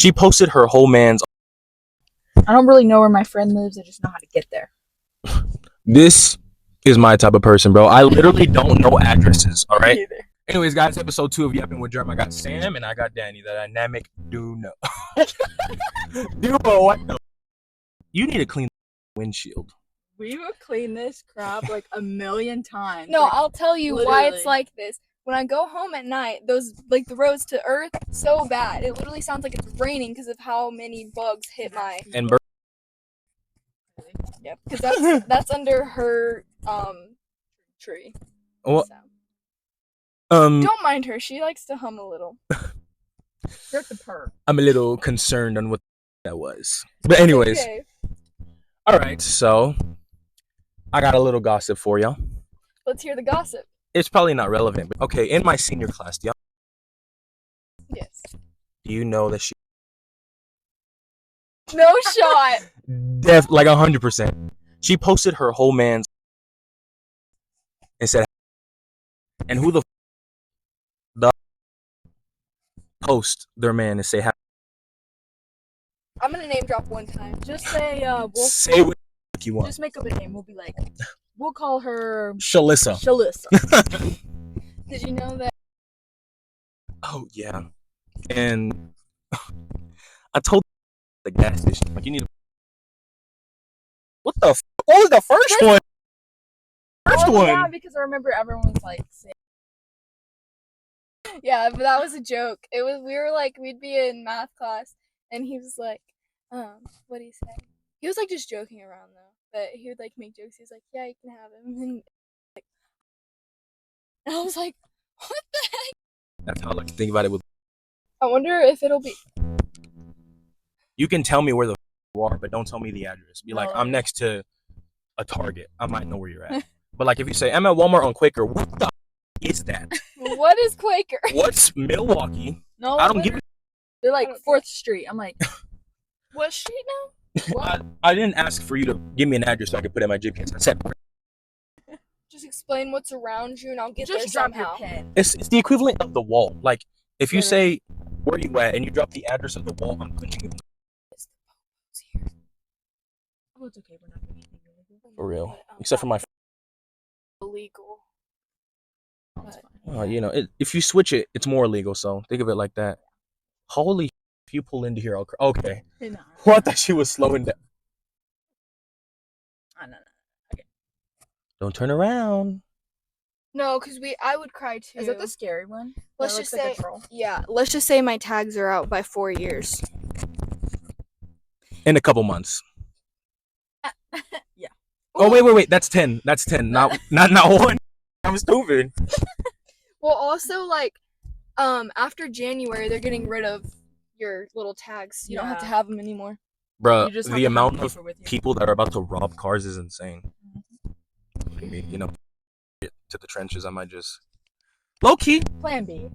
She posted her whole man's. I don't really know where my friend lives. I just know how to get there. This is my type of person, bro. I literally don't know addresses. All right. Either. Anyways, guys, episode 2 of Yapping with Jerm. I got Sam and I got Dani, the dynamic duo. Duo, what the? You need to clean the windshield. We would clean this crap like a million times. No, like, I'll tell you literally. why it's like this. When I go home at night, those like the roads to Earth, so bad. It literally sounds like it's raining because of how many bugs hit my. And Yep, because that's under her tree. Well, So. Don't mind her. She likes to hum a little. Just the purr. I'm a little concerned on what that was. But anyways, Okay. all right. So I got a little gossip for y'all. Let's hear the gossip. It's probably not relevant, but okay. In my senior class, y'all, Yes. do you know that she No shot. like 100%? She posted her whole man's and said, and who the post their man and say happy. I'm gonna name drop one time. Just say we'll Say what you want. just make up a name. We'll be like, we'll call her Shalissa. Shalissa. Did you know that? Oh yeah. And I told the gas station, like, you need to. What the? What was the first one? First one. Yeah, because I remember everyone was like, saying, Yeah, but that was a joke. It was we were like we'd be in math class and he was like, what do you say? He was like just joking around though. But he would like make jokes. He was like, yeah, you can have him. And I was like, what the heck? That's how I like to think about it. I wonder if it'll be. You can tell me where the you are, but don't tell me the address. Be like, No. I'm next to a Target. I might know where you're at. But like, if you say I'm at Walmart on Quaker, what the is that? What is Quaker? What's Milwaukee? no, I don't give. they're like I don't 4th Street. I'm like, What street now? I didn't ask for you to give me an address so I could put in my GPS. I said Just explain what's around you and I'll get just there drop somehow. your pen. it's the equivalent of the wall. Like, if you Literally. say where you at and you drop the address of the wall, I'm punching you. Oh, it's okay. We're not doing anything illegal. For real. Except for my. Illegal. That's fine. You know, if you switch it, it's more illegal. So think of it like that. Holy, if you pull into here, okay. Hey, no. Well, I thought she was slowing down. No. Don't turn around. No, because I would cry too. Is that the scary one? Let's That just looks like a say, troll. yeah. Let's just say my tags are out by 4 years. In a couple months. Yeah. Oh wait. That's 10. That's 10. Not one. I'm stupid. Well, also like, after January, they're getting rid of your little tags. You don't have to Yeah. have them anymore. Bruh, You just have the to have amount paper of with you. people that are about to rob cars is insane. I mean, you know, get to the trenches, I might just low key. Plan B.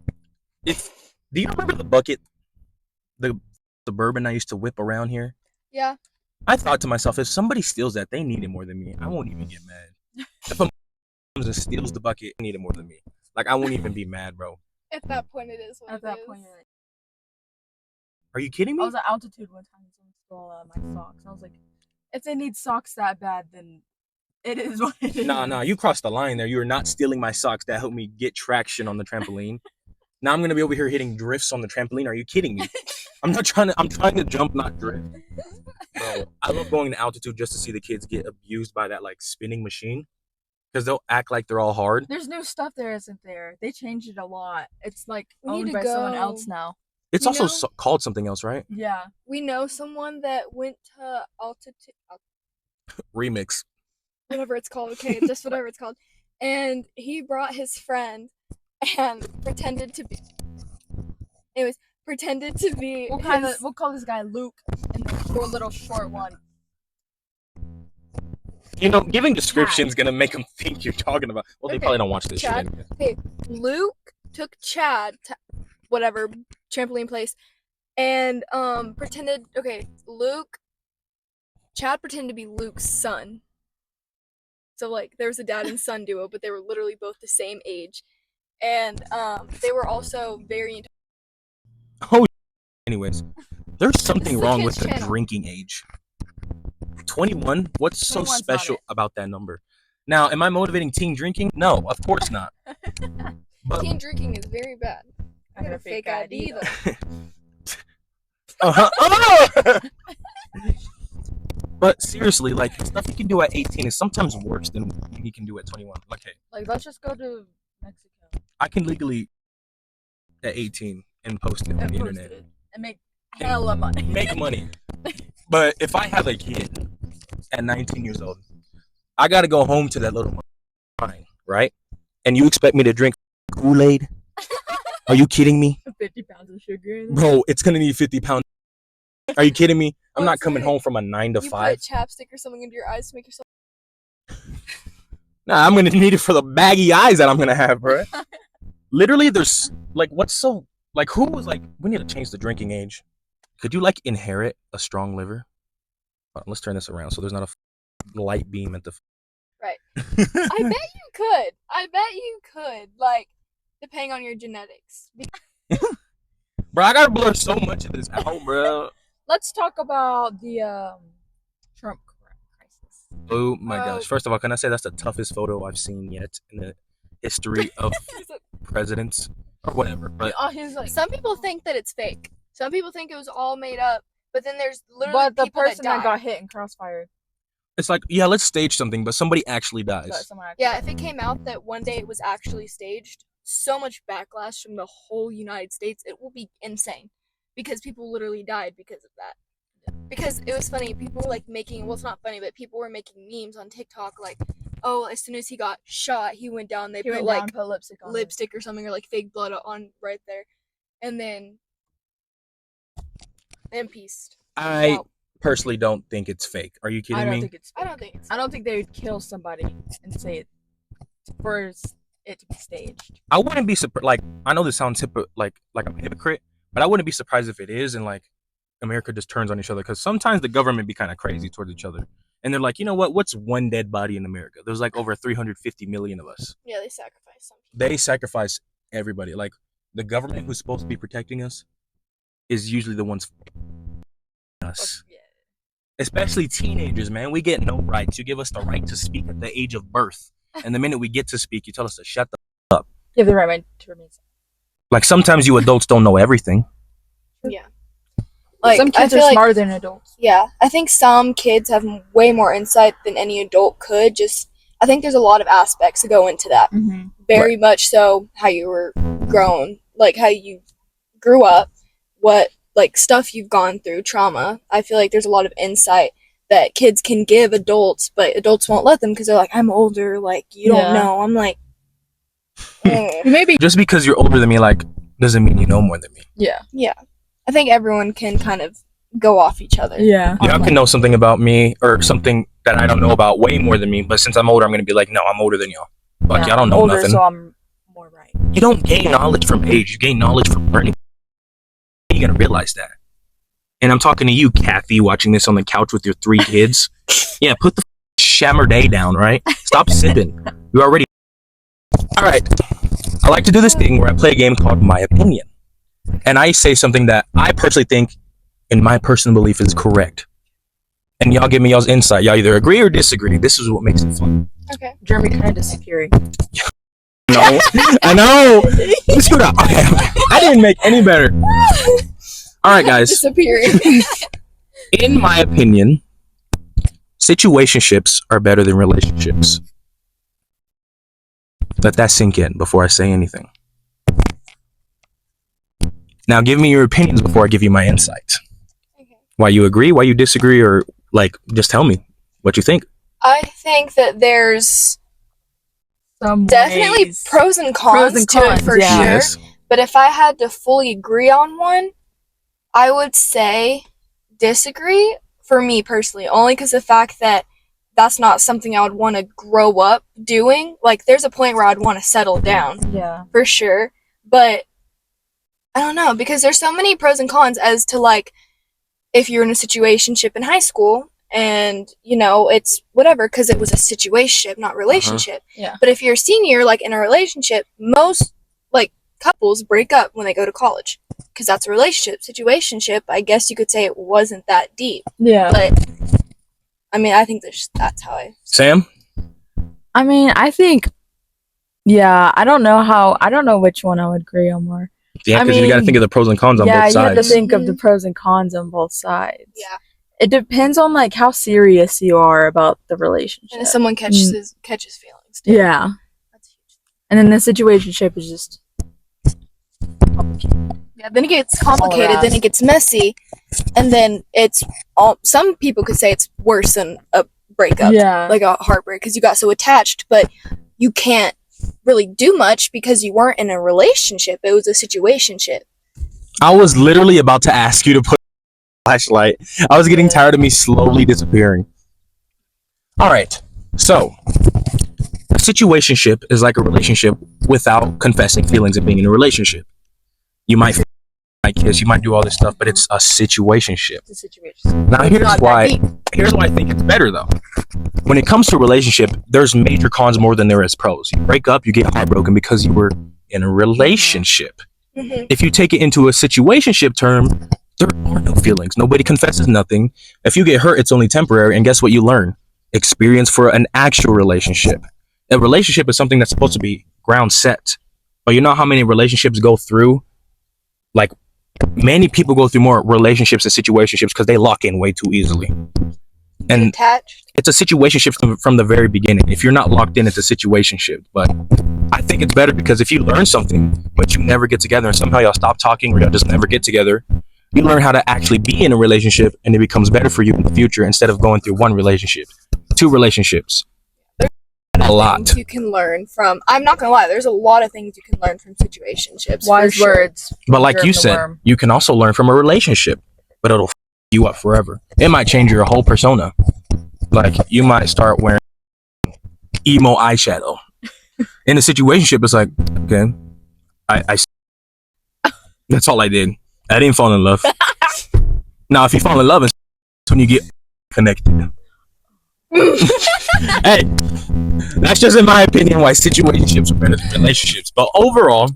Do you remember the bucket, the Suburban I used to whip around here? Yeah. I thought to myself, if somebody steals that, they need it more than me. I won't even get mad. If someone comes and steals the bucket, they need it more than me. Like, I won't even be mad, bro. At that point, it is what At that point, you're like, Are you kidding I me? was at altitude one time and someone stole my socks. I was like, if they need socks that bad, then it is what it is. Nah, you crossed the line there. You are not stealing my socks that helped me get traction on the trampoline. Now I'm gonna be over here hitting drifts on the trampoline. Are you kidding me? I'm trying to jump, not drift. Bro, I love going to altitude just to see the kids get abused by that like spinning machine. Because they'll act like they're all hard. There's new stuff there, isn't there? They changed it a lot. It's like We need owned to by someone go. else now. It's You also know- called something else, right? Yeah. We know someone that went to altitude, Remix. whatever it's called. Okay, just whatever it's called. And he brought his friend and pretended to be. Anyways, pretended to be. We'll call this guy Luke and the little short one. You know, giving descriptions gonna make them think you're talking about. Well, they Okay, probably don't watch this Chad. shit. Okay, Luke took Chad to whatever trampoline place and pretended. Okay, Chad pretended to be Luke's son. So like there was a dad and son duo, but they were literally both the same age, and they were also very. Oh, anyways, There's something This is the wrong with kids' the channel. drinking age. 21? What's so 21's not special it. about that number? Now, am I motivating teen drinking? No, of course not. But, Teen drinking is very bad. I got a fake ID though. uh-huh. But seriously, like stuff you can do at 18 is sometimes worse than you can do at 21. Like, hey, Like, let's just go to Mexico I can legally at 18 and post it on and the post internet. it and make hella money. Make money. But if I have a kid at 19 years old, I gotta go home to that little crying, right? And you expect me to drink Kool-Aid? Are you kidding me? 50 pounds of sugar in it. Bro, it's gonna need 50 pounds. Are you kidding me? I'm Oh, not it's coming like home from a 9 to You 5. put chapstick or something into your eyes to make yourself. Nah, I'm gonna need it for the baggy eyes that I'm gonna have, bro. Literally, there's like, what's so like, who was like, we need to change the drinking age. Could you like inherit a strong liver? Hold on, let's turn this around so there's not a light beam at the. Right. I bet you could. I bet you could. Like, depending on your genetics. Bro, I gotta blur so much of this out, bro. Let's talk about the Trump crisis. Oh my Oh. gosh! First of all, can I say that's the toughest photo I've seen yet in the history of presidents or whatever? But He's like, Some people think that it's fake. Some people think it was all made up. But then there's literally but the people person that that died. got hit in crossfire. it's like, yeah, let's stage something, but somebody actually But dies. someone actually Yeah, if it came out that one day it was actually staged, so much backlash from the whole United States, it will be insane. Because people literally died because of that. Because it was funny, people were like making, well, it's not funny, but people were making memes on TikTok like, oh, as soon as he got shot, he went down, they he put went like down, put lipstick on. lipstick or something, or like fake blood on right there. And then peace. I Wow. personally don't think it's fake. Are you kidding I don't me? think it's. I don't think it's I don't think they would kill somebody and say it for it to be staged. I wouldn't be surprised. Like, I know this sounds like I'm a hypocrite, but I wouldn't be surprised if it is, and like America just turns on each other, because sometimes the government be kind of crazy towards each other, and they're like, you know what? What's one dead body in America? There's like over 350 million of us. Yeah, they sacrifice some people. They sacrifice everybody. Like, the government who's supposed to be protecting us is usually the ones us. Yeah. Especially teenagers, man. We get no rights. You give us the right to speak at the age of birth, and the minute we get to speak, you tell us to shut the. You have the right mind to remain silent. Like, sometimes you adults don't know everything. Yeah. Like, Some kids I are feel like, smarter than adults. yeah, I think some kids have way more insight than any adult could. I think there's a lot of aspects that go into that. Mm-hmm. Very much so how you were grown, like how you grew up, what like stuff you've gone through, trauma. I feel like there's a lot of insight that kids can give adults, but adults won't let them because they're like, I'm older, like you don't Yeah. know. I'm like, Maybe. Just because you're older than me, like, doesn't mean you know more than me. Yeah. yeah. I think everyone can kind of go off each other. Yeah. Y'all can know something about me or something that I don't know about way more than me, but since I'm older, I'm gonna be like, no, I'm older than y'all. Like, y'all don't know older, nothing. so I'm more right. You don't gain knowledge from age. You gain knowledge from learning. You gotta realize that. And I'm talking to you, Kathy, watching this on the couch with your 3 kids. Yeah, put the Chamarday down, right? Stop sipping. You already. All right. I like to do this thing where I play a game called My Opinion. And I say something that I personally think, in my personal belief, is correct. And y'all give me y'all's insight. Y'all either agree or disagree. This is what makes it fun. Okay. Jeremy kind of disappearing. No, I know. Let's do that. I didn't make any better. All right, guys. Disappearing. In my opinion, situationships are better than relationships. Let that sink in before I say anything. Now, give me your opinions before I give you my insights. Okay. Why you agree, why you disagree, or like, just tell me what you think. I think that there's Some definitely ways. pros and cons to it for yeah. sure. Yes. But if I had to fully agree on one, I would say disagree for me personally, only because the fact that that's not something I would want to grow up doing. Like, there's a point where I'd want to settle down Yeah. for sure, but I don't know, because there's so many pros and cons as to, like, if you're in a situationship in high school and, you know, it's whatever because it was a situationship, not relationship. Yeah. But if you're a senior, like, in a relationship, most, like, couples break up when they go to college. because that's a relationship. Situationship, I guess you could say it wasn't that deep. Yeah. But, I mean, I think that's how I... Sam? I mean, I think, yeah, I don't know which one I would agree on more. Yeah, I because you got to mean, think of the pros and cons on both Yeah, sides. you have to think of the Mhm. pros and cons on both sides. Yeah. It depends on like how serious you are about the relationship. And if someone catches feelings, too. Yeah. That's huge. And then the situationship is just Yeah, then it gets complicated, around. then it gets messy, and then it's all... Some people could say it's worse than a breakup. Yeah. Like a heartbreak, because you got so attached, but you can't really do much because you weren't in a relationship. It was a situationship. I was literally about to ask you to put a flashlight. I was getting tired of me slowly disappearing. All right. So, a situationship is like a relationship without confessing feelings and being in a relationship. You might kiss, you might do all this stuff, but it's a situationship. It's a situation. Now here's not that why deep. I think it's better though. When it comes to a relationship, there's major cons more than there is pros. You break up, you get heartbroken because you were in a relationship. Mhm. If you take it into a situationship term, there are no feelings. Nobody confesses nothing. If you get hurt, it's only temporary. And guess what you learn? Experience for an actual relationship. A relationship is something that's supposed to be ground set. But you know how many relationships go through? Like, many people go through more relationships and situationships because they lock in way too easily. And Attached. it's a situationship from the very beginning. If you're not locked in, it's a situationship. But I think it's better because if you learn something, but you never get together and somehow y'all stop talking or y'all just never get together, you learn how to actually be in a relationship and it becomes better for you in the future instead of going through one relationship, 2 relationships. A lot. Things you can learn from... I'm not gonna lie, there's a lot of things you can learn from situationships. for Wise sure. words. But like Jerm you the said, worm. you can also learn from a relationship, but it'll you up forever. It might change your whole persona. Like, you might start wearing emo eyeshadow. In a situationship, it's like, okay, I that's all I did. I didn't fall in love. Now, if you fall in love, it's when you get connected. Hey, that's just in my opinion why situationships are better than relationships. But overall,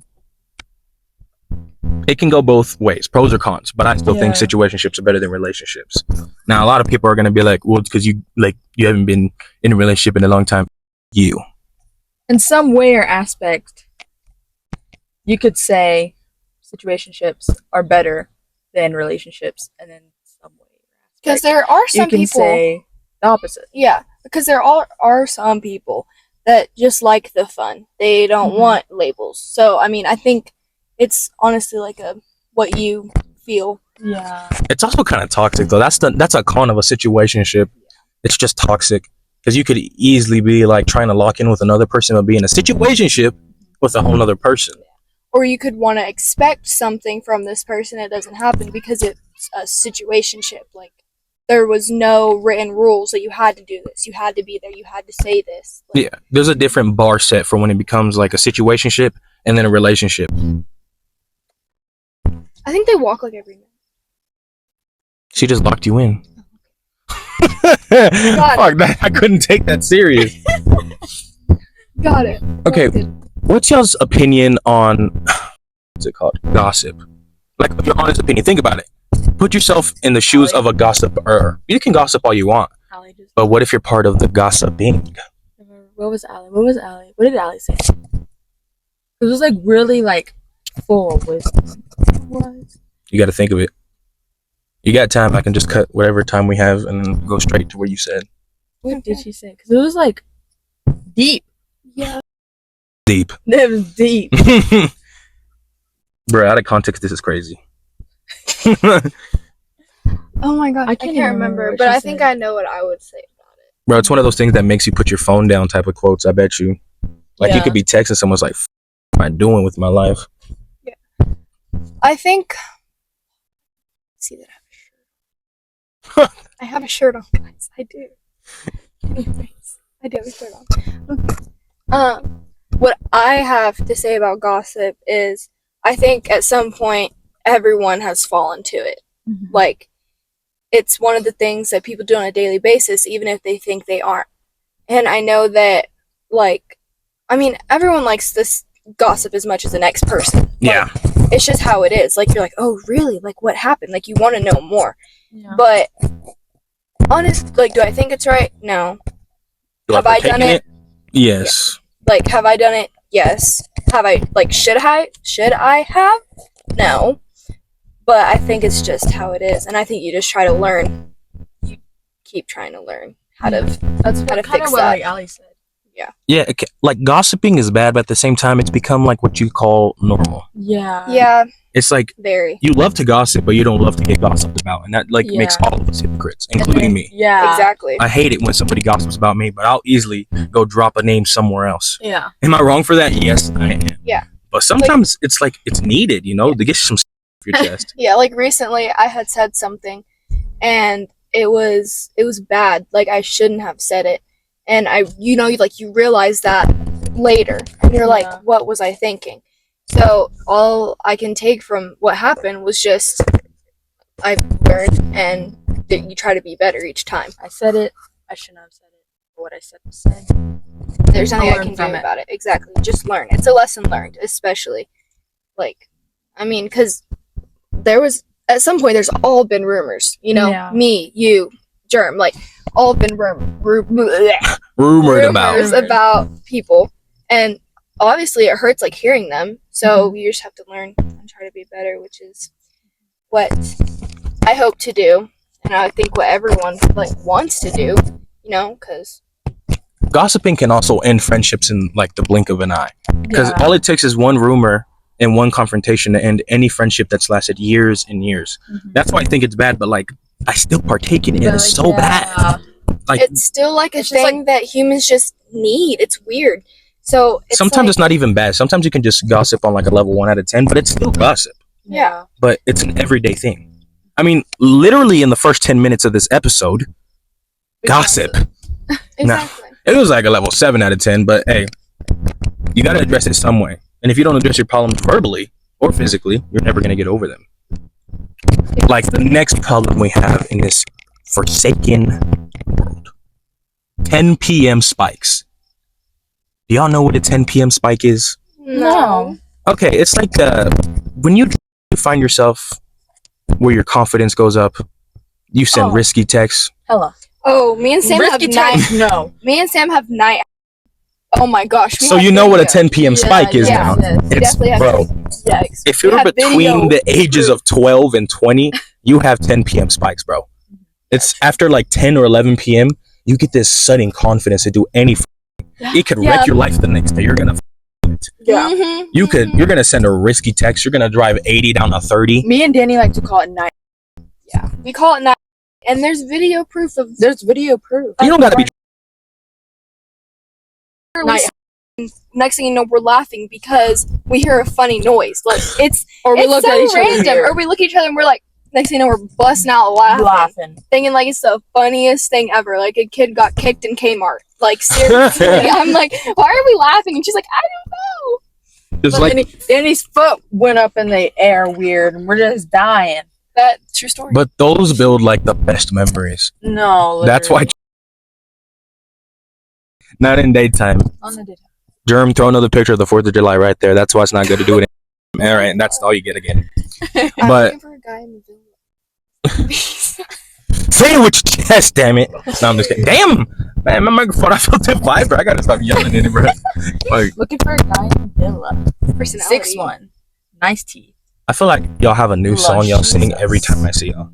it can go both ways, pros or cons. But I still think Yeah. situationships are better than relationships. Now, a lot of people are gonna be like, "Well, it's because you haven't been in a relationship in a long time." You. In some way or aspect, you could say situationships are better than relationships, and in some way or Because aspect, there are you some can people... say the opposite. Yeah, because there are some people that just like the fun. They don't Mhm. want labels. So, I mean, I think it's honestly like what you feel. Yeah. It's also kind of toxic though. That's a con of a situationship. It's just toxic because you could easily be like trying to lock in with another person, but be in a situationship with a whole other person. Or you could want to expect something from this person that doesn't happen because it's a situationship. Like, there was no written rules that you had to do this. You had to be there. You had to say this. Like, Yeah, there's a different bar set for when it becomes like a situationship and then a relationship. I think they walk like every minute. She just locked you in. Got Fuck that! I couldn't take that serious. Got it. Okay, what's y'all's opinion on what's it called? Gossip. Like, your honest opinion. Think about it. Put yourself in the shoes of a gossiper. You can gossip all you want, Allie just. but what if you're part of the gossiping? What was Allie? What did Allie say? It was like really like full of wisdom. What? You got to think of it. You got time? I can just cut whatever time we have and then go straight to what you said. What did she say? Because it was like deep. Yeah. Deep. It was deep. Bro, out of context, this is crazy. Oh my god, I can't can't even remember, remember what but she I think said. I know what I would say about it. Bro, it's one of those things that makes you put your phone down type of quotes, I bet you. Like, you Yeah. could be texting someone's like, what am I doing with my life? I think... See that I have a shirt. I have a shirt on, guys. I do. Anyways, I do have a shirt on. What I have to say about gossip is, I think at some point everyone has fallen to it. Mhm. Like, it's one of the things that people do on a daily basis, even if they think they aren't. And I know that, like, I mean, everyone likes this gossip as much as the next person. Like, Yeah. it's just how it is. Like, you're like, oh, really? Like, what happened? Like, you want to know more. Yeah. But, honest, like, do I think it's right? No. Have I done it? Yes. Like, have I done it? Yes. Have I, like, should I have? No. But I think it's just how it is. And I think you just try to learn. You keep trying to learn how to That's how to kind fix of what that. like Ali said. Yeah, like gossiping is bad, but at the same time, it's become like what you call normal. Yeah. Yeah, It's like very. you love to gossip, but you don't love to get gossiped about, and that like makes Yeah. all of us hypocrites, including me. Yeah. Exactly. I hate it when somebody gossips about me, but I'll easily go drop a name somewhere else. Yeah. Am I wrong for that? Yes, I am. Yeah. But sometimes it's like it's needed, you know, to get some off your chest. Yeah, like recently I had said something and it was bad. Like, I shouldn't have said it. And you realize that later. And you're like, Yeah. what was I thinking? So all I can take from what happened was just I've learned, and that you try to be better each time. I said it. I shouldn't have said it. But what I said was said. There's nothing I learn can from do it. about it. Exactly. Just learn. It's a lesson learned, especially. Like, I mean, because there was, at some point, there's all been rumors. You know, Yeah. me, you, Jerm, like, all been Rumored about. rumors about people. And obviously it hurts, like, hearing them. So you just have to learn and try to be better, which is what I hope to do. And I think what everyone, like, wants to do, you know, because Gossiping can also end friendships in like the blink of an eye, because Yeah. all it takes is one rumor and one confrontation to end any friendship that's lasted years and years. Mhm. That's why I think it's bad, but like I still partake in it. But, It's like, so yeah. bad. Like it's still, like, a It's just, thing that humans just need. It's weird. So it's sometimes like, it's not even bad. Sometimes you can just gossip on like a level 1 out of 10, but it's still gossip. Yeah. But it's an everyday thing. I mean, literally in the first 10 minutes of this episode, gossip. exactly. It was like a level 7 out of 10, but hey, you got to address it some way. And if you don't address your problems verbally or physically, you're never going to get over them. Like the next problem we have in this forsaken world, 10 p.m. spikes. Do y'all know what a 10 p.m. spike is? No. Okay, it's like when you find yourself where your confidence goes up, you send Oh. risky texts. Hella. Oh, me and Sam have Risky night. text, no. Me and Sam have night. Oh my gosh. we So have you know what a video. 10 p.m. spike is yeah, now. yes. We It's, definitely have bro, Yikes. if We you're have between video the ages of 12 and 20, you have 10 p.m. spikes, bro. It's after like 10 or 11 p.m., you get this sudden confidence to do anything. It could wreck your life the next day. You're gonna Yeah. Mhm, you're gonna send a risky text. You're gonna drive 80 down to 30. Me and Dani like to call it night. Yeah. We call it night. And there's video proof of There's video proof. You don't gotta be. Night. Next thing you know, we're laughing because we hear a funny noise. Like, it's Or we it's look so at each other random. weird. Or we look at each other and we're like, next thing you know, we're busting out laughing. Thinking like it's the funniest thing ever. Like a kid got kicked in Kmart. Like, seriously. I'm like, why are we laughing? And she's like, I don't know. Just But like, Dani's foot went up in the air weird, and we're just dying. That true story. but those build like the best memories. No, That's why. Not in daytime. On the daytime. Jerm, throw another picture of the 4th of July right there. That's why it's not good to do it. All right, that's all you get again. I'm But looking for a guy in the villa. say it with your chest, damn it. No, I'm just kidding. Damn, man, my microphone. I felt that vibe. I gotta stop yelling in it, bro. Like, Looking for a guy in villa. Personality. 6'1". Nice teeth. I feel like y'all have a new song y'all sing every time I see y'all.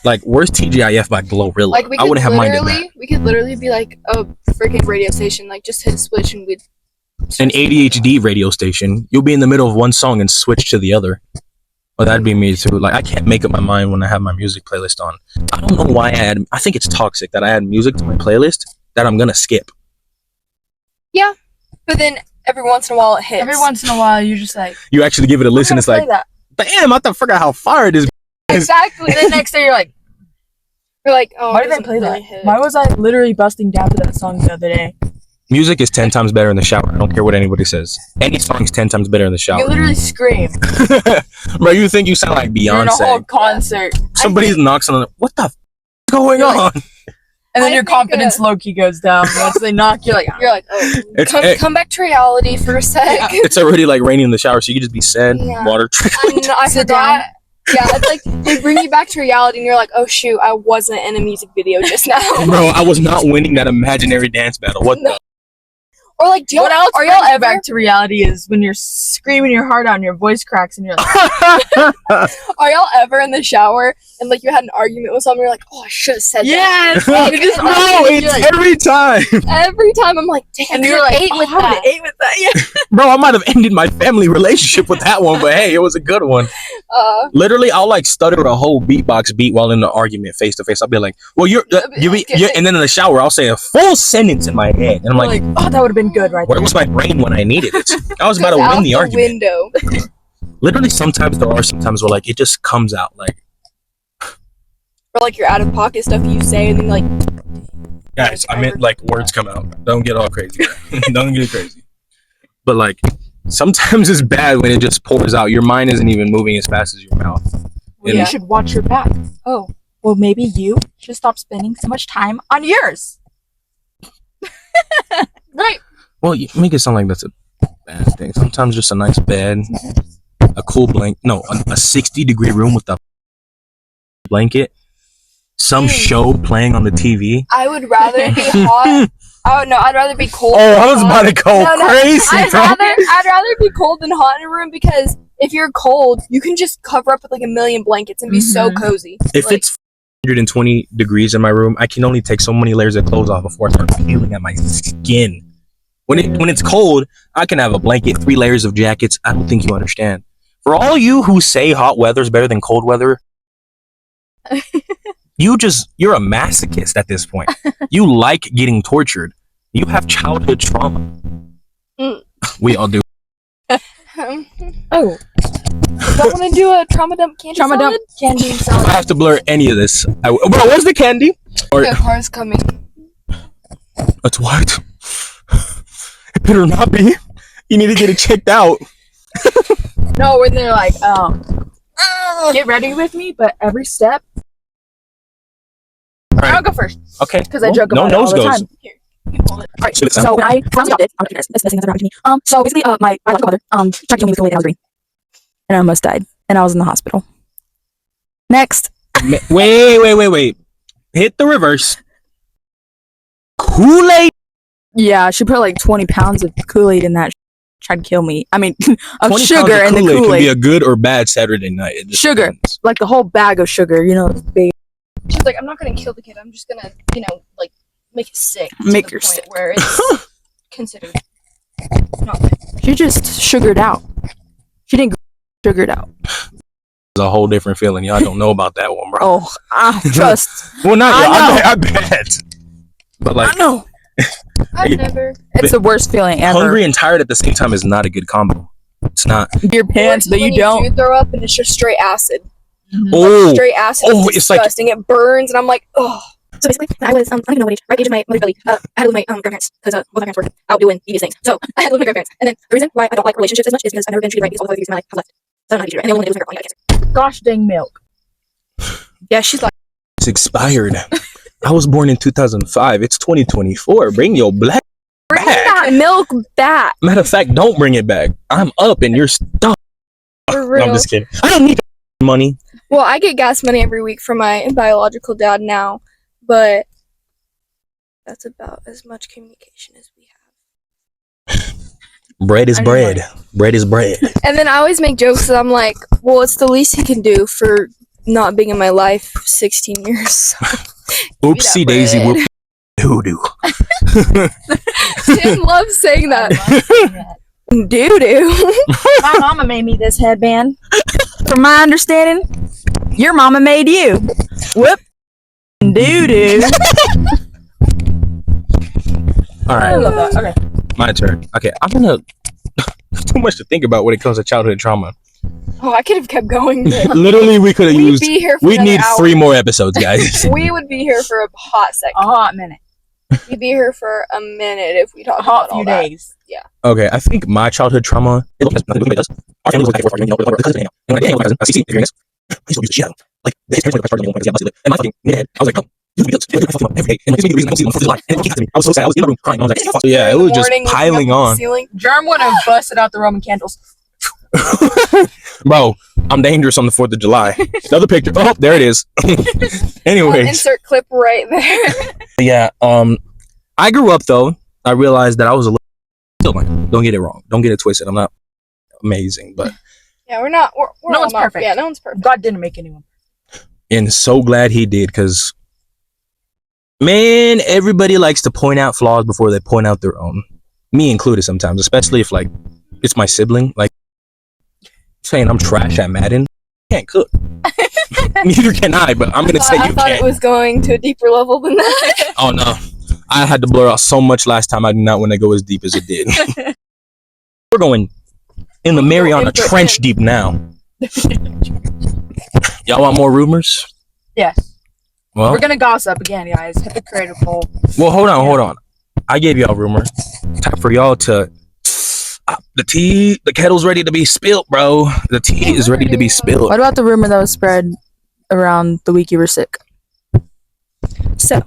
Like, where's TGIF by Glorilla? Like, we I could wouldn't have minded that. literally be like a freaking radio station. Like, just hit switch and we'd. An ADHD radio station. You'll be in the middle of one song and switch to the other. Well, that'd be me too. Like, I can't make up my mind when I have my music playlist on. I don't know why I think it's toxic that I add music to my playlist that I'm gonna skip. But then every once in a while it hits. Every once in a while, you're just like, You actually give it a listen. It's like, that. damn, I forgot how fire it is. Exactly. And then next day, you're like, We're like, oh, why it did I doesn't play really that? hit. Why was I literally busting down to that song the other day? Music is 10 times better in the shower. I don't care what anybody says. Any song's 10 times better in the You shower. literally scream. Bro, you think you sound like You're in a whole Beyonce. concert. Somebody knocks on the, what the f is going You're like- on? And then I your think, confidence low-key goes down. Once they knock, you're like, It's come back to reality for a sec. it's already like raining in the shower, so you can just be sad. Yeah. Water. I Sit forgot. down. Yeah, it's like they bring you back to reality, and you're like, oh shoot, I wasn't in a music video just now. Bro, I was not winning that imaginary dance battle. What the? Or like, what else are y'all ever? back to reality is when you're screaming your heart out and your voice cracks and you're like, Are y'all ever in the shower and like you had an argument with someone? You're like, oh, I should have said yes, No, you just it's every time. that. Every time I'm like, damn, and I you're could've like, ate with that. ate with that. Yeah. Bro, I might have ended my family relationship with that one, but hey, it was a good one. Literally, I'll like stutter a whole beatbox beat while in the argument face to face. I'll be like, well, you're and then in the shower, I'll say a full sentence in my head. And I'm like, oh, that would have been good right where there. was my brain when I needed it? I was about to Out win the argument. window. Literally, sometimes there are sometimes where like it just comes out like, Or like your out of pocket stuff you say, and then like, guys, I meant like words come out. Don't get all crazy. Don't get crazy. But like sometimes it's bad when it just pours out. Your mind isn't even moving as fast as your mouth. Well, you should watch your back. Oh, well, maybe you should stop spending so much time on yours. Right. Well, you make it sound like that's a bad thing. Sometimes just a nice bed, a cool blanket. No, a 60-degree room with a blanket. Some show playing on the TV. I would rather be hot. Oh no, I'd rather be cold. Oh, I was than about hot. to go No, crazy, bro. I'd rather be cold than hot in a room, because if you're cold, you can just cover up with like a million blankets and be so cozy. If like, it's 120 degrees in my room, I can only take so many layers of clothes off before I start peeling at my skin. When it's cold, I can have a blanket, 3 layers of jackets. I don't think you understand. For all you who say hot weather is better than cold weather, you're a masochist at this point. You like getting tortured. You have childhood trauma. We all do. Oh. Don't want to do a trauma dump candy salad? Candy If salad. I have to blur any of this, bro, where's the candy? Or The car's coming. it's what? It better not be. You need to get it checked out. No, when they're like, get ready with me, but every step. All right. I'll go first. Okay. Because I joke about it all the time. Alright, so when I was adopted, that's the best thing that's ever happened to me. So basically, my biological mother, tried to kill me with Kool-Aid and I was green. And I almost died. And I was in the hospital. Next. Wait. Hit the reverse. Kool-Aid? Yeah, she put like 20 pounds of Kool-Aid in that. Tried to kill me. I mean, of 20 sugar pounds in of the Kool-Aid can be Kool-Aid. a good or bad Saturday night. It just Sugar. depends. Like the whole bag of sugar, you know, big. She's like, I'm not gonna kill the kid. I'm just gonna, like make it sick. Make to her the point sick. where it's considered not good. She just sugared out. She didn't sugared out. It's a whole different feeling. Y'all don't know about that one, bro. Oh, trust. Well, not I y'all. know. I bet. But like, I know. I've never. It's the worst feeling ever. hungry and tired at the same time is not a good combo. It's not. Your pants, but When you don't. do throw up and it's just straight acid. Oh, Straight acid. Oh, It's it's like- disgusting. It burns, and I'm like, oh. So basically, I was, I don't even know what age, right age of my mother's belly. I had to live with my grandparents because both my parents were out doing devious things. So I had to live with my grandparents. And then the reason why I don't like relationships as much is because I've never been treated right because all the other my life have left. So I don't know how to be treated right. And the only one that was my grandpa, he got cancer. Gosh dang milk. Yeah, she's like, it's expired. I was born in 2005. It's 2024. Bring your black bring back. that milk back. Matter of fact, don't bring it back. I'm up and you're stuck. For No, real. I'm just kidding. I don't need money. Well, I get gas money every week from my biological dad now, but that's about as much communication as we have. Bread is I need bread. money. Bread is bread. And then I always make jokes that I'm like, well, it's the least he can do for not being in my life 16 years. So. Oopsie daisy bread. whoop doo doo. Tim loves saying that. Doo doo. My mama made me this headband. From my understanding, your mama made you. Whoop. Doo doo. All I right, love that. Okay. my turn. Okay, I'm gonna. Too much to think about when it comes to childhood trauma. Oh, I could have kept going. Literally, we could have We'd used. be here for We another need hour. 3 more episodes, guys. We would be here for a hot second. A hot minute. We'd be here for a minute if we talked A hot about all few that. days. Okay, I think my childhood trauma. Our family was like, and when I did hang out with my cousin, CC, if you're hearing this, I used to use the shit out of him. Like, his parents wanted to start doing it, and my fucking dad, I was like, no, every day, and it gives me the reason I don't see them on 4th of July. And it fucking I was so sad. I was in my room crying. I was like, so yeah, it was just piling on. Germ would have busted out the Roman candles. Bro, I'm dangerous on the 4th of July. Another picture. Oh, there it is. Anyways. Insert clip right there. Yeah, I grew up though. I realized that I was a little. Don't get it wrong. Don't get it twisted. I'm not amazing, but Yeah, we're not. We're No all one's not- perfect. Yeah, no one's perfect. God didn't make anyone. and so glad he did, because man, everybody likes to point out flaws before they point out their own. Me included sometimes, especially if like it's my sibling. Like saying I'm trash at Madden. Can't cook. Neither can I, but I'm gonna say I you thought can't. it was going to a deeper level than that. Oh no, I had to blur out so much last time. I do not want to go as deep as it did. We're going in the Mariana input Trench in. deep now. Y'all want more rumors? Yes. Well, We're gonna gossip again, guys. Hit the creative poll. well, hold on. I gave y'all rumor. Time for y'all to. The kettle's ready to be spilled, bro. The tea is ready to be spilled. What about the rumor that was spread around the week you were sick? So,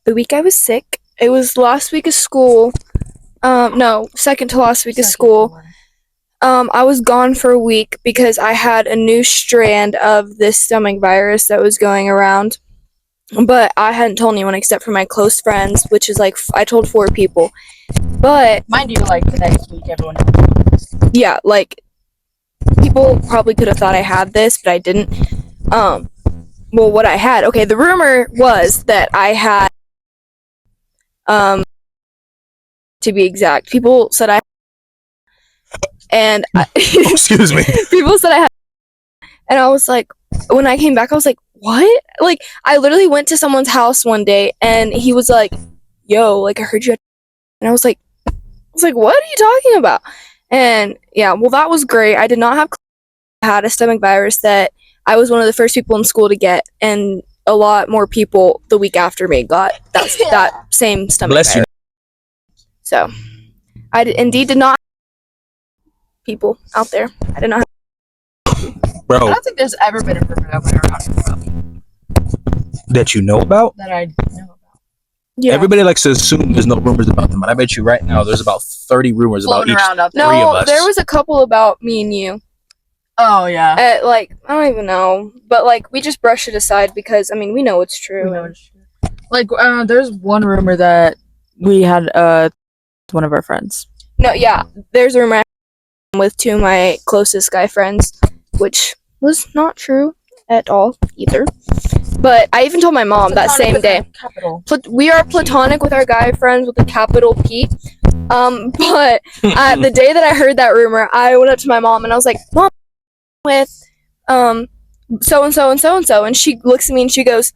the week I was sick, it was last week of school. No, second to last week of school. I was gone for a week because I had a new strand of this stomach virus that was going around. But I hadn't told anyone except for my close friends, which is like, I told 4 people. But, Mind you, like the next week, everyone. yeah, like, people probably could have thought I had this, but I didn't. Well, what I had, okay, the rumor was that I had, to be exact, people said I, and Excuse me. people said I had, and I was like, when I came back, I was like, what? Like, I literally went to someone's house one day, and he was like, yo, like, I heard you had, and I was like, what are you talking about? And yeah, well, that was great. I did not have, I had a stomach virus that I was one of the first people in school to get, and a lot more people the week after me got that same stomach Bless you. virus. So, indeed did not people out there. I did not have I Bro, don't think there's ever been a rumor that went around that you know about? that I know about. yeah. Everybody likes to assume there's no rumors about them, but I bet you right now there's about 30 rumors about Floating each. around out there. three of No, us. there was a couple about me and you. Oh yeah. Like, I don't even know. But, like, we just brush it aside because, I mean, we know it's true. We know it's true. Like there's one rumor that we had one of our friends. No, yeah. There's a rumor with 2 of my closest guy friends, which was not true at all either. But I even told my mom that same day. Capital. We are platonic with our guy friends with a capital P. But the day that I heard that rumor, I went up to my mom and I was like, Mom, with so and so and so and so, and she looks at me and she goes,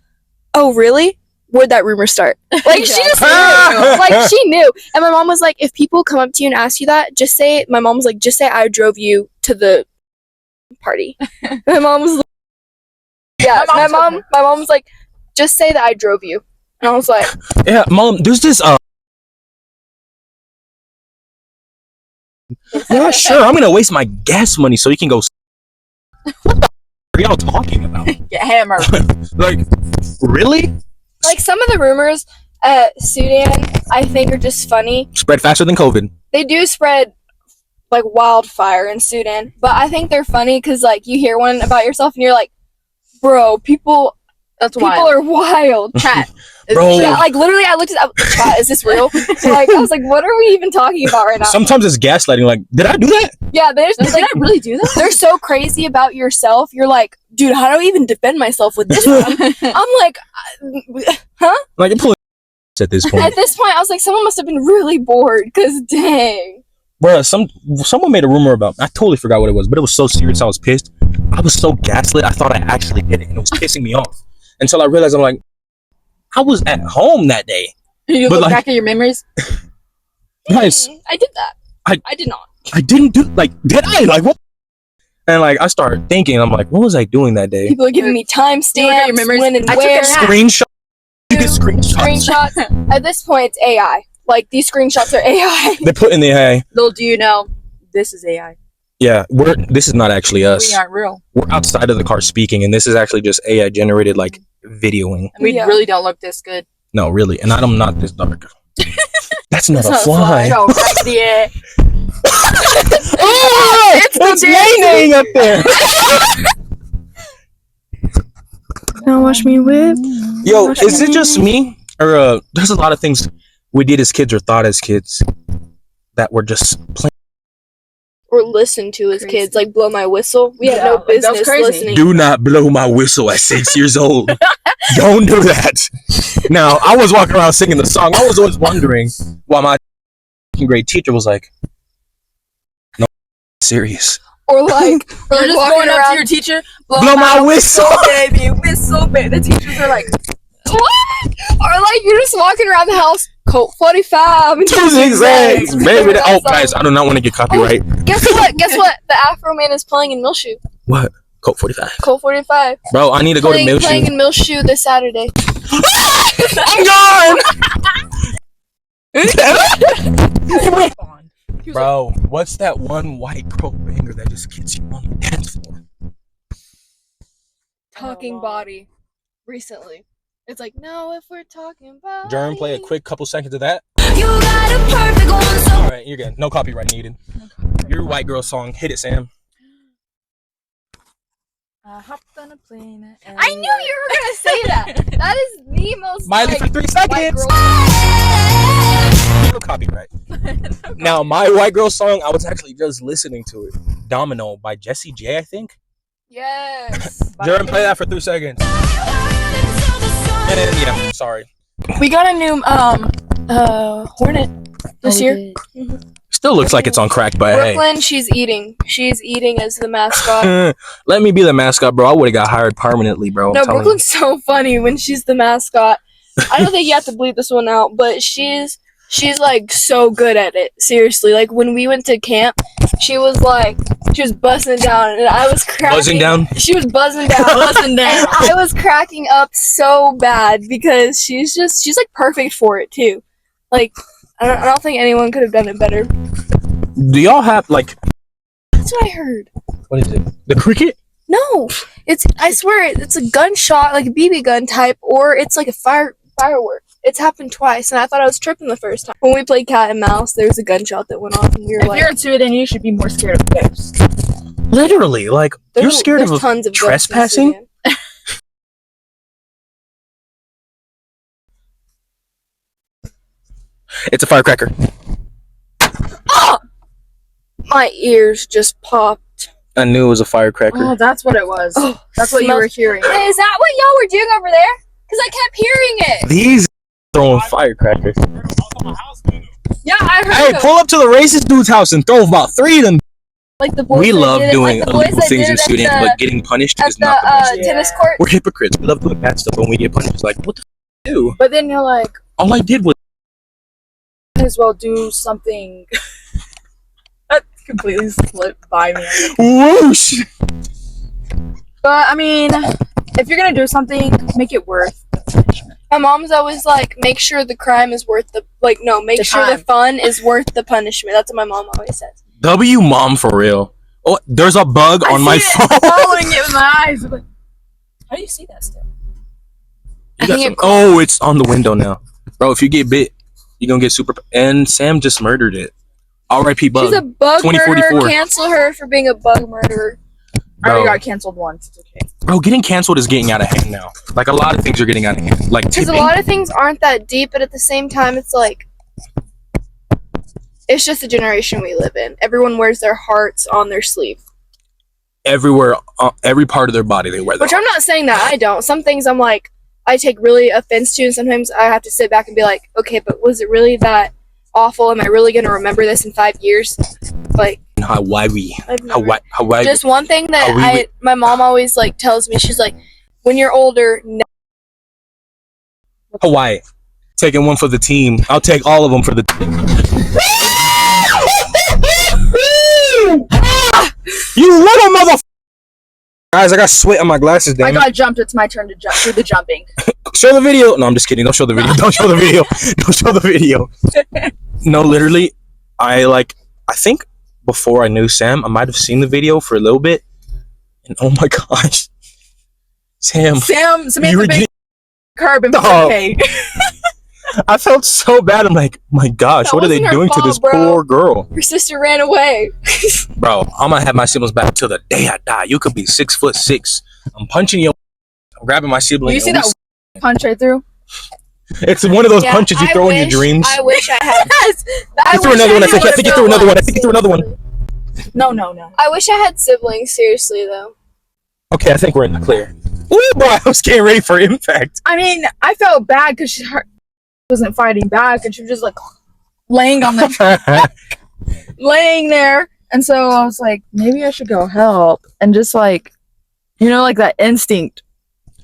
"Oh, really? Where'd that rumor start?" Like, she just knew. Like, she knew. And my mom was like, "If people come up to you and ask you that, just say." My mom was like, "Just say I drove you to the party." My mom was like, "Yeah." My mom was like, "Just say that I drove you." And I was like, Yeah, Mom, there's this, yeah, sure, I'm gonna waste my gas money so you can go. What the are y'all talking about? Get hammered. Like, really? like, some of the rumors at Sudan, I think, are just funny. Spread faster than COVID. They do spread like wildfire in Sudan, but I think they're funny because, like, you hear one about yourself and you're like, bro, people are wild. Chat. Bro. Yeah, like, literally, I looked at the chat. Is this real? Like, I was like, what are we even talking about right now? Sometimes it's gaslighting. Like, did I do that? Yeah, there's Did like, I really do that? they're so crazy about yourself. You're like, dude, how do I even defend myself with this one? I'm like, Like, you're pulling at this point. at this point, I was like, someone must have been really bored because dang. Bro, someone made a rumor about. I totally forgot what it was, but it was so serious. I was pissed. I was so gaslit. I thought I actually did it, and it was pissing me off. Until I realized, I'm like, I was at home that day. You But, look like- back at your memories. Guys, I did that. I- I did not. I didn't do did I? Like, what? And like, I started thinking, I'm like, what was I doing that day? People are giving me timestamps, your memories. when and I took a where. nap. Screenshot. You get screenshots. Screenshots. At this point, it's AI. Like, these screenshots are AI. They put in the hey, Little do you know, this is AI. yeah, this is not actually us. We aren't real. We're outside of the car speaking, and this is actually just AI generated like videoing. We Yeah. really don't look this good. No, really, and I'm not this dark. That's not a That's fly. Yo, right there. Oh, it's Nene up there. Now watch me whip. Yo, is it just me, or there's a lot of things we did as kids or thought as kids that were just plain. Or listen to as Crazy. kids, like blow my whistle. We had Yeah, no like, that was business crazy. listening. Do not blow my whistle at 6 years old. Don't do that. Now, I was walking around singing the song. I was always wondering why my grade teacher was like, "No, serious. Or like, You're just walking going up around- to your teacher, Blow my whistle." baby, whistle, baby. The teachers are like, what? Or like you're just walking around the house, Colt 45. And Two zigzags, baby. Oh, guys, I do not want to get copyright. Guess what? Guess what? The Afro Man is playing in Millshoe. What? Colt 45. Colt 45. Bro, I need to go to Playing Millshoe. in Millshoe this Saturday. I'm gone. Bro, what's that one white girl banger that just gets you on the dance floor? Talking Body. Recently. It's like, no, if we're talking about. Jerm, play a quick couple seconds of that. You got a perfect one, so All right, you're good. No copyright needed. Your white girl song. Hit it, Sam. I hopped on a plane. I knew you were gonna say that. That is the most. Miley like, for 3 white seconds. girl. No copyright. Now, my white girl song, I was actually just listening to it. Domino by Jessie J, I think. Yes. Jerm, play that for 3 seconds. And then, yeah, sorry. We got a new Hornet this year. Still looks like it's on crack, but hey. Brooklyn, she's eating. She's eating as the mascot. Let me be the mascot, bro. I would have got hired permanently, bro. I'm No, telling Brooklyn's so funny when she's the mascot. I don't think you have to bleep this one out, but she's like so good at it. Seriously, like when we went to camp, she was buzzing down, and I was cracking. Buzzing down? She was buzzing down, Buzzing down. and I was cracking up so bad because she's like perfect for it too. Like I don't think anyone could have done it better. Do y'all have, like, That's what I heard. what is it? The cricket? No, I swear it's a gunshot, like a BB gun type, or it's like a firework. It's happened twice, and I thought I was tripping the first time. When we played cat and mouse, there was a gunshot that went off, and we were If like, you're in Sweden, you should be more scared of ghosts. Literally, like, you're scared there's of tons of ghosts in trespassing? Sweden. It's a firecracker. My ears just popped. I knew it was a firecracker. Oh, that's what it was. Oh, That's what you were hearing. Hey, is that what y'all were doing over there? Because I kept hearing it. These throwing firecrackers. Yeah, I heard Hey, them. pull up to the racist dude's house and throw about 3 of them. Like the boys We that love did it, doing like the boys illegal that things did in it at students, the- but getting punished at is not the best. the tennis Yeah. court. We're hypocrites. We love doing bad stuff, but when we get punished, it's like, what the f do? But then you're like, All I did was might as well do something. That completely slipped by me. whoosh. But I mean, if you're gonna do something, make it worth the punishment. My mom's always like, make sure the crime is worth make The sure time. the fun is worth the punishment. That's what my mom always says. W mom for real. Oh, there's a bug on my phone. Following it with my eyes. I'm like, how do you see that still? You I got think some- oh, it's on the window now, bro. If you get bit, you're gonna get super. And Sam just murdered it. R.I.P. Bug. She's a bug 2044. murderer. Cancel her for being a bug murderer. I already Bro. got canceled once. It's okay. Bro, getting canceled is getting out of hand now. Like a lot of things are getting out of hand. Like Because a tipping. lot of things aren't that deep, but at the same time, it's like, it's just the generation we live in. Everyone wears their hearts on their sleeve. Everywhere, every part of their body, they wear that. Which I'm not saying that I don't. Some things I'm like, I take really offense to, and sometimes I have to sit back and be like, okay, but was it really that awful? Am I really going to remember this in 5 years? Like, Hawaii. I've never- Hawaii. just one thing that Hawaii. my mom always like tells me, she's like, when you're older, Hawaii. Taking one for the team. I'll take all of them for the team. You little mother. Guys, I got sweat on my glasses, I damn it. got jumped. It's my turn to jump. Do the jumping. Show the video. No, I'm just kidding. Don't show the video. Don't show the video. Don't show the video. No, literally, I think before I knew Sam, I might have seen the video for a little bit. And oh my gosh. Sam, Sam, you Samantha, were big getting curb and Dog. okay. I felt so bad. I'm like, my gosh, That what are they wasn't her doing to fault, this bro. poor girl? Her sister ran away. Bro, I'm gonna have my siblings back till the day I die. You could be 6'6". I'm punching you. I'm grabbing my sibling. You see and that punch right through? It's one of those Yeah, punches you I throw in your wish- dreams. I wish I had. He threw another one. I think he threw another one. I think he threw another one. No. I wish I had siblings. Seriously though. Okay, I think we're in the clear. Ooh, boy, I was getting ready for impact. I mean, I felt bad because she wasn't fighting back, and she was just like laying on the laying there. And so I was like, maybe I should go help, and just like, like that instinct,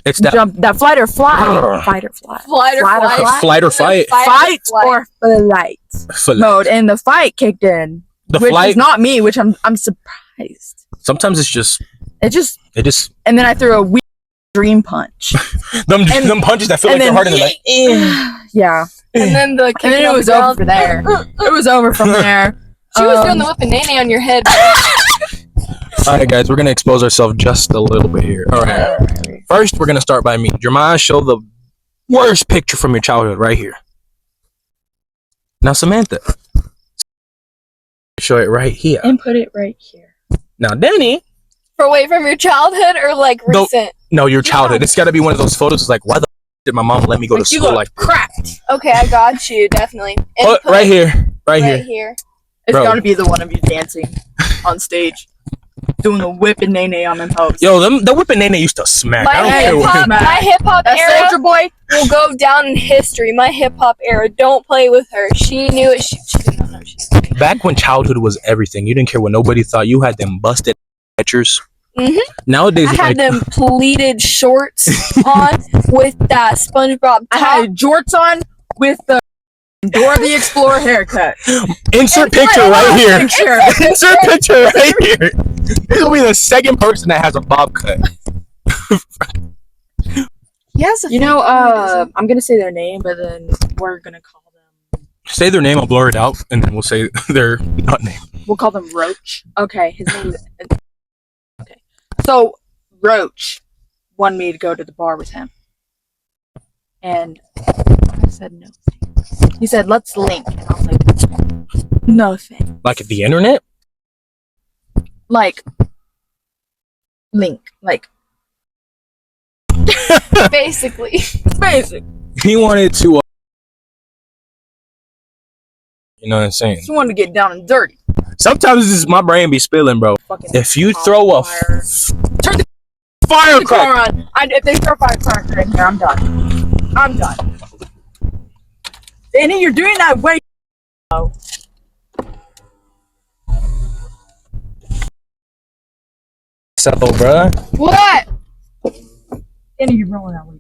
It's that jump, that flight or flight, Ugh. fight or flight, Flight or flight. flight or fight. fight or flight mode, and the fight kicked in, The which flight. is not me, which I'm surprised. Sometimes it's just. It just, It and then I threw a weak dream punch. them punches that feel like they're hard in the leg. Yeah. And then the And then it was over from there. It was over from there. She was doing the whipping nene on your head. All right, guys, we're gonna expose ourselves just a little bit here. All right. First, we're gonna start by me. Jeremiah, show the worst picture from your childhood right here. Now, Samantha, show it right here. And put it right here. Now, Dani, From your childhood or like Nope. recent? no, your childhood. It's got to be one of those photos. It's like, why the did my mom let me go to You school look like this? cracked. Okay, I got you definitely. And Put put right here, right Right here. here. It's Bro. gotta be the one of you dancing on stage. Doing the whipping nene on them hoes. Yo, the whipping nene used to smack. I My don't care hip what. hop, what- my hip hop That era soldier boy. will go down in history. My hip hop era. Don't play with her. She knew it. She did not know she was doing. Back when childhood was everything, you didn't care what nobody thought. You had them busted pictures. Mhm. Nowadays, I it's had like, them pleated shorts on with that SpongeBob I top. had jorts on with the Dora the Explorer haircut. insert picture right here. Picture. Insert picture right here. He'll be the second person that has a bob cut. Yes, I'm gonna say their name, but then we're gonna call them. Say their name, I'll blur it out, and then we'll say their not name. We'll call them Roach. Okay, his name is. Okay, so Roach wanted me to go to the bar with him, and I said no. He said, "Let's link," and I was like, "No thanks." Like the internet? Like link, like basically. basic. He wanted to. You know what I'm saying? Just wanted to get down and dirty. Sometimes this is my brain be spilling, bro. Fucking If you hot throw a fire. Turn the firecracker, car on. If they throw a firecracker in here, I'm done. I'm done. Danny, you're doing that way. so, bro. What? Danny, you're rolling that way.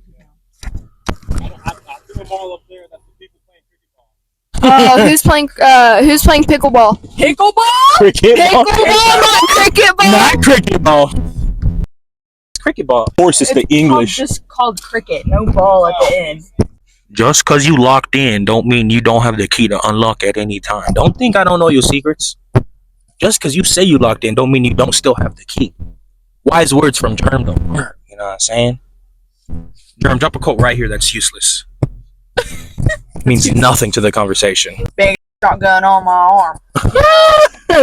Oh, who's playing pickleball? Pickleball? Cricket ball. Pickleball, not cricket ball. Not cricket ball. It's cricket ball. Of course, it's the English. Just called cricket. No ball at the end. Just because you locked in don't mean you don't have the key to unlock at any time. Don't think I don't know your secrets. Just because you say you locked in don't mean you don't still have the key. Wise words from Jerm don't work. You know what I'm saying? Jerm, drop a quote right here that's useless. Means nothing to the conversation. Shotgun on my arm.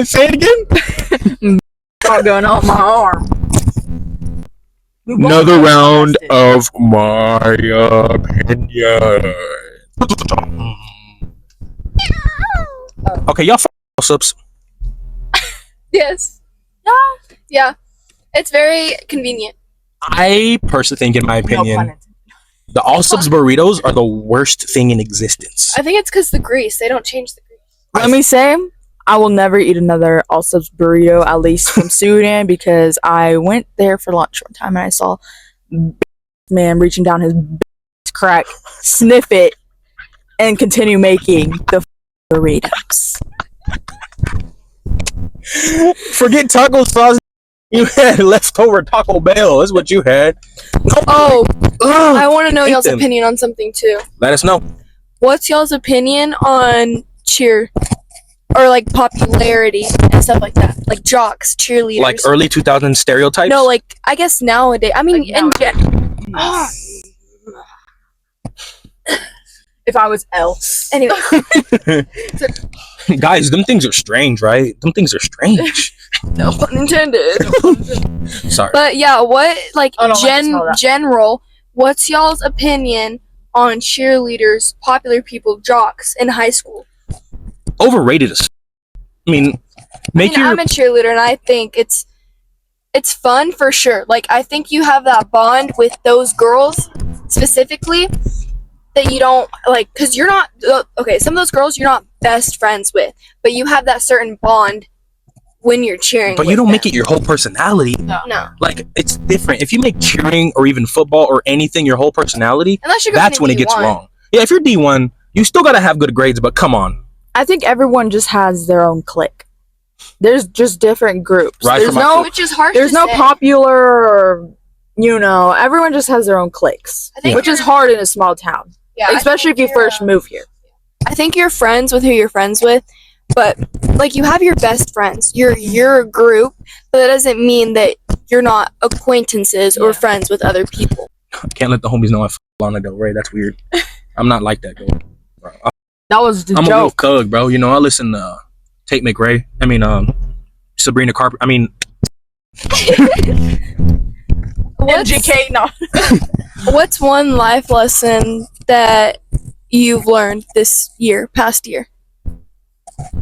Say it again. Shotgun on my arm. Another round of my opinion. Okay, y'all ups. Yes. Yeah. It's very convenient. I personally think, in my No pun opinion, intended. the Allsup's burritos are the worst thing in existence. I think it's because the grease. They don't change the grease. Let me say, I will never eat another Allsup's burrito, at least from Sudan, because I went there for lunch one time and I saw man reaching down his crack, sniff it, and continue making the burritos. Forget taco sauce. You had leftover Taco Bell. That's what you had. Oh, Ugh. I want to know hate y'all's them. opinion on something too. Let us know. What's y'all's opinion on cheer or like popularity and stuff like that? Like jocks, cheerleaders. Like early 2000s stereotypes. No, like I guess nowadays. I mean, Like in if I was Elle. Anyway, Guys, them things are strange, right? Them things are strange. no pun intended. Sorry. But yeah, what like I don't like to smell that. general? What's y'all's opinion on cheerleaders, popular people, jocks in high school? Overrated as I mean, I'm a cheerleader, and I think it's fun for sure. Like, I think you have that bond with those girls specifically that you don't like, because you're not okay. Some of those girls you're not best friends with, but you have that certain bond when you're cheering. But you don't make it your whole personality. No. Like, it's different. If you make cheering or even football or anything your whole personality, Unless you're that's when it gets wrong. Yeah, if you're D1, you still gotta have good grades, but come on. I think everyone just has their own clique. There's just different groups. Right, There's no, which is hard. there's to no say. popular or, everyone just has their own cliques, I think which is hard in a small town, Yeah, especially if you first move here. I think you're friends with who you're friends with, but like you have your best friends. You're a group, but that doesn't mean that you're not acquaintances or friends with other people. I can't let the homies know I f Lana Del Rey. That's weird. I'm not like that, girl. Bro. That was the I'm a real joke. cug, bro. You know, I listen to Tate McRae. I mean, Sabrina Carpenter. I mean, MGK, no. What's one life lesson that you've learned this past year?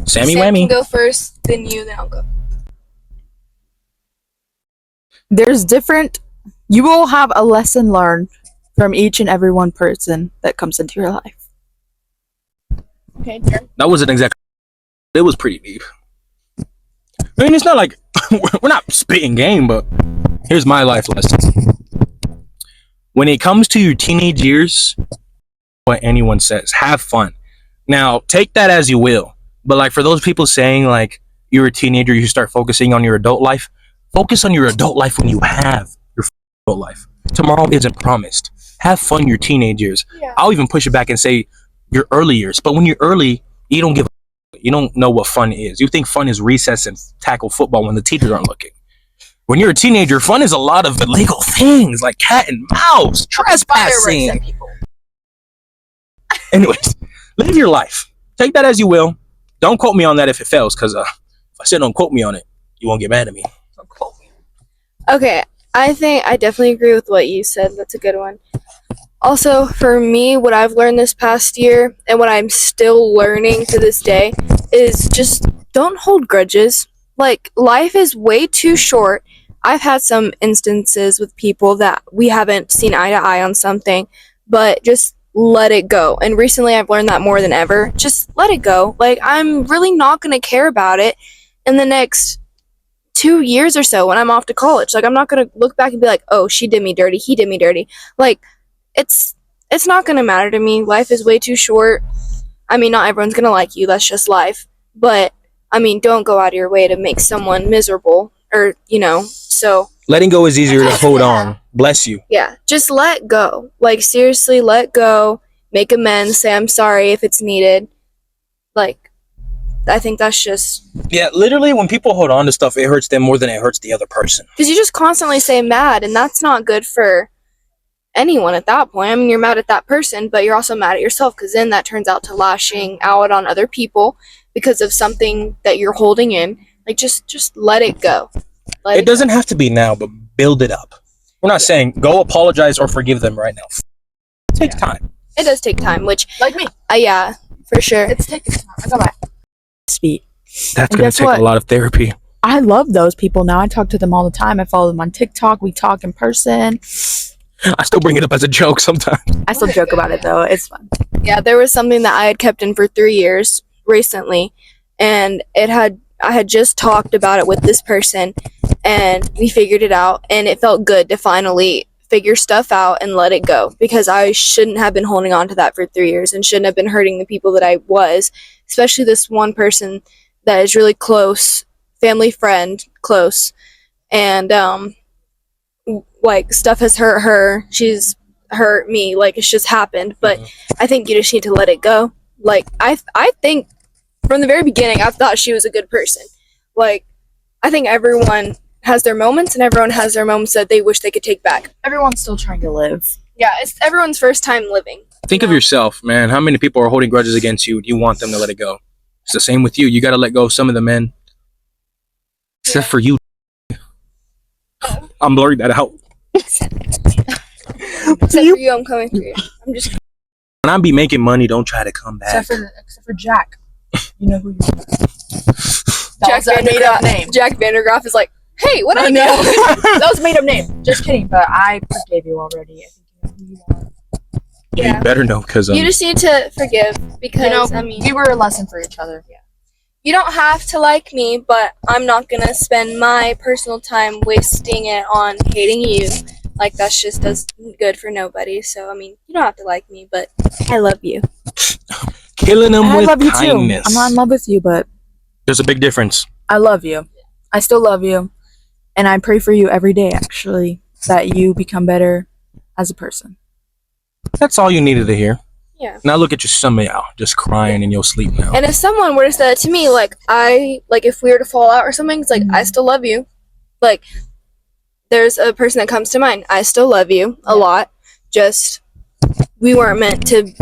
Sammy Sam Whammy. can go first, then you, then I'll go. There's different. You will have a lesson learned from each and every one person that comes into your life. Okay, Jerm. That wasn't exactly. It was pretty deep. I mean, it's not like we're not spitting game, but here's my life lesson. When it comes to your teenage years, what anyone says, have fun. Now, take that as you will. But like for those people saying like you're a teenager, you start focusing on your adult life. Focus on your adult life when you have your adult life. Tomorrow isn't promised. Have fun your teenage years. Yeah. I'll even push it back and say your early years. But when you're early, you don't give a you don't know what fun is. You think fun is recess and tackle football when the teachers aren't looking. When you're a teenager, fun is a lot of illegal things like cat and mouse, trespassing. Anyways, live your life. Take that as you will. Don't quote me on that if it fails, because if I said don't quote me on it, you won't get mad at me. Okay, I think I definitely agree with what you said. That's a good one. Also, for me, what I've learned this past year and what I'm still learning to this day is just don't hold grudges. Like, life is way too short. I've had some instances with people that we haven't seen eye to eye on something, but just let it go. And recently I've learned that more than ever. Just let it go. Like, I'm really not going to care about it in the next 2 years or so when I'm off to college. Like, I'm not going to look back and be like, oh, she did me dirty, he did me dirty. Like, it's not going to matter to me. Life is way too short. I mean, not everyone's going to like you. That's just life. But, I mean, don't go out of your way to make someone miserable or, so. Letting go is easier to hold on. Bless you. Yeah, just let go. Like, seriously, let go. Make amends. Say I'm sorry if it's needed. Like, I think that's just... Yeah, literally, when people hold on to stuff, it hurts them more than it hurts the other person. Because you just constantly say mad, and that's not good for anyone at that point. I mean, you're mad at that person, but you're also mad at yourself, because then that turns out to lashing out on other people because of something that you're holding in. Like, just let it go. It doesn't have to be now, but build it up. We're not saying go apologize or forgive them right now. It takes time. It does take time, which... Like me. Yeah, for sure. It's taking time. I got my speed. That's And going guess to take what? a lot of therapy. I love those people now. I talk to them all the time. I follow them on TikTok. We talk in person. I still bring it up as a joke sometimes. I still joke about it though. It's fun. Yeah, there was something that I had kept in for 3 years recently, and I had just talked about it with this person, and we figured it out, and it felt good to finally figure stuff out and let it go, because I shouldn't have been holding on to that for 3 years and shouldn't have been hurting the people that I was, especially this one person that is really close, family friend, close, and like, stuff has hurt her, she's hurt me, like, it's just happened, but I think you just need to let it go. Like, I think from the very beginning I thought she was a good person. Like, I think everyone has their moments, and everyone has their moments that they wish they could take back. Everyone's still trying to live. Yeah, it's everyone's first time living. Think of yourself, man. How many people are holding grudges against you? You want them to let it go. It's the same with you. You got to let go of some of the men. Except for you. I'm blurring that out. Except for you, I'm coming for you. I'm just. When I be making money, don't try to come back. Except for Jack. You know who you are. Jack Vandergraaf name. Jack Vandergraaf is like, hey, what I know? That was a made up name. Just kidding, but I forgave you already. I think you know who you are. Yeah. You better know, because You just need to forgive because, I mean, we were a lesson for each other. Yeah. you don't have to like me, but I'm not gonna spend my personal time wasting it on hating you. Like, that's just does good for nobody. So, I mean, you don't have to like me, but I love you. killing them And I with love you kindness. too. I'm not in love with you, but There's a big difference. I love you. I still love you. And I pray for you every day, actually, that you become better as a person. That's all you needed to hear. Yeah. Now look at your stomach out, just crying in your sleep now. And if someone were to say that to me, like, if we were to fall out or something, it's like, I still love you. Like, there's a person that comes to mind. I still love you a lot. Just, we weren't meant to,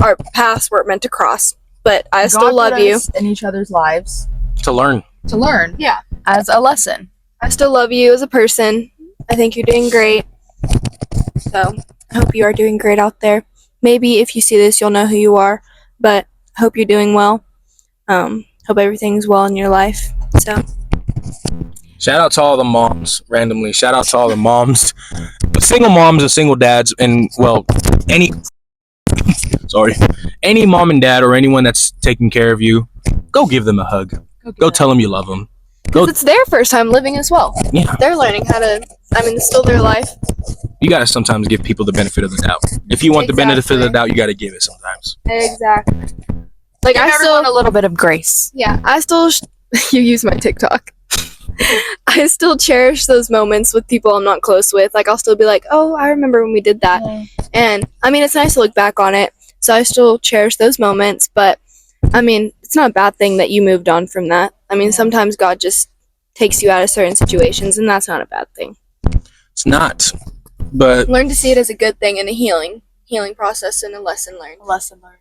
our paths weren't meant to cross. But I still love you. In each other's lives. To learn. To learn. Yeah. As a lesson. I still love you as a person. I think you're doing great. So, I hope you are doing great out there. Maybe if you see this, you'll know who you are. But I hope you're doing well. Hope everything's well in your life. So, Shout out to all the moms, randomly. Shout out to all the moms. Single moms and single dads, and, well, any mom and dad or anyone that's taking care of you, go give them a hug. Go tell them you love them. because it's their first time living as well. Yeah. They're learning how to, I mean, it's still their life. You gotta sometimes give people the benefit of the doubt. If you want the benefit of the doubt, you gotta give it sometimes. Exactly. Like, Give I still, everyone a little bit of grace. yeah, I still, you use my TikTok. I still cherish those moments with people I'm not close with. Like, I'll still be like, oh, I remember when we did that. And, I mean, it's nice to look back on it. So I still cherish those moments. But, I mean, it's not a bad thing that you moved on from that. I mean, sometimes God just takes you out of certain situations, and that's not a bad thing. It's not. But Learn to see it as a good thing and a healing process and a lesson learned. Lesson learned.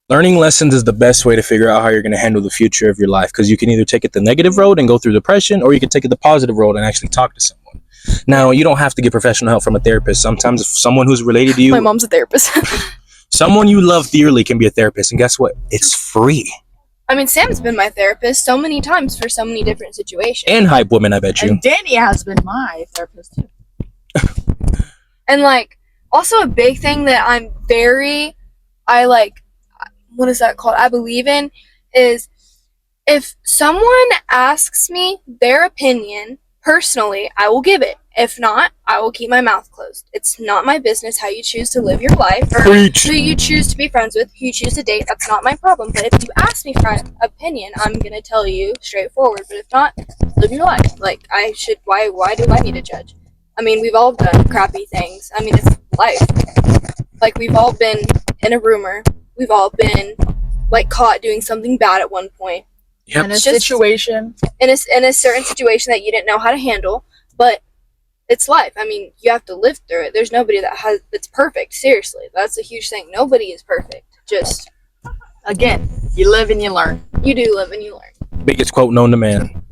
learning lessons is the best way to figure out how you're going to handle the future of your life, because you can either take it the negative road and go through depression, or you can take it the positive road and actually talk to someone. Now, you don't have to get professional help from a therapist. Sometimes if someone who's related to you, My mom's a therapist. someone you love dearly can be a therapist, and guess what? It's free. I mean, Sam's been my therapist so many times for so many different situations. And hype women, I bet you. And Dani has been my therapist too. And, like, also a big thing that what is that called? I believe in is if someone asks me their opinion, personally, I will give it. If not, I will keep my mouth closed. It's not my business how you choose to live your life or Preach. who you choose to be friends with, who you choose to date. That's not my problem. But if you ask me for an opinion, I'm going to tell you straightforward. But if not, live your life. Like, why do I need to judge? I mean, we've all done crappy things. I mean, it's life. Like, we've all been in a rumor. We've all been, like, caught doing something bad at one point. Yep. In a situation. In a certain situation that you didn't know how to handle. But it's life. I mean, you have to live through it. There's nobody that's perfect. Seriously. That's a huge thing. Nobody is perfect. Just, Again, you live and you learn. you do live and you learn. Biggest quote known to man.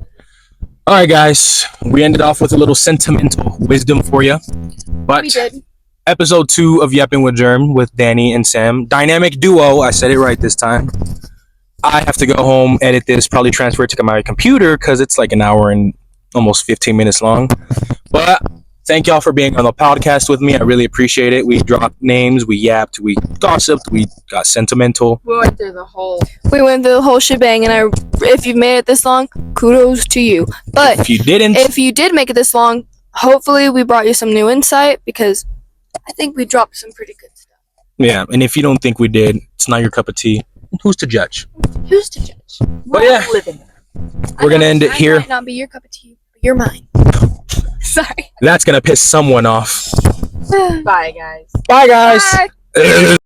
All right, guys. We ended off with a little sentimental wisdom for you. But We did. episode 2 of Yapping with Jerm with Dani and Sam. Dynamic duo. I said it right this time. I have to go home, edit this, probably transfer it to my computer because it's like an hour and almost 15 minutes long. But thank y'all for being on the podcast with me. I really appreciate it. We dropped names, we yapped, we gossiped, we got sentimental. We went through the whole. We went through the whole shebang, and if you've made it this long, kudos to you. But If you didn't, if you did make it this long, hopefully we brought you some new insight, because I think we dropped some pretty good stuff. yeah. And if you don't think we did, it's not your cup of tea. Who's to judge? Who's to judge? But yeah, Living. we're going to end it Mine here. might not be your cup of tea, but you're mine. Sorry. That's going to piss someone off. Bye, guys. Bye, guys. Bye.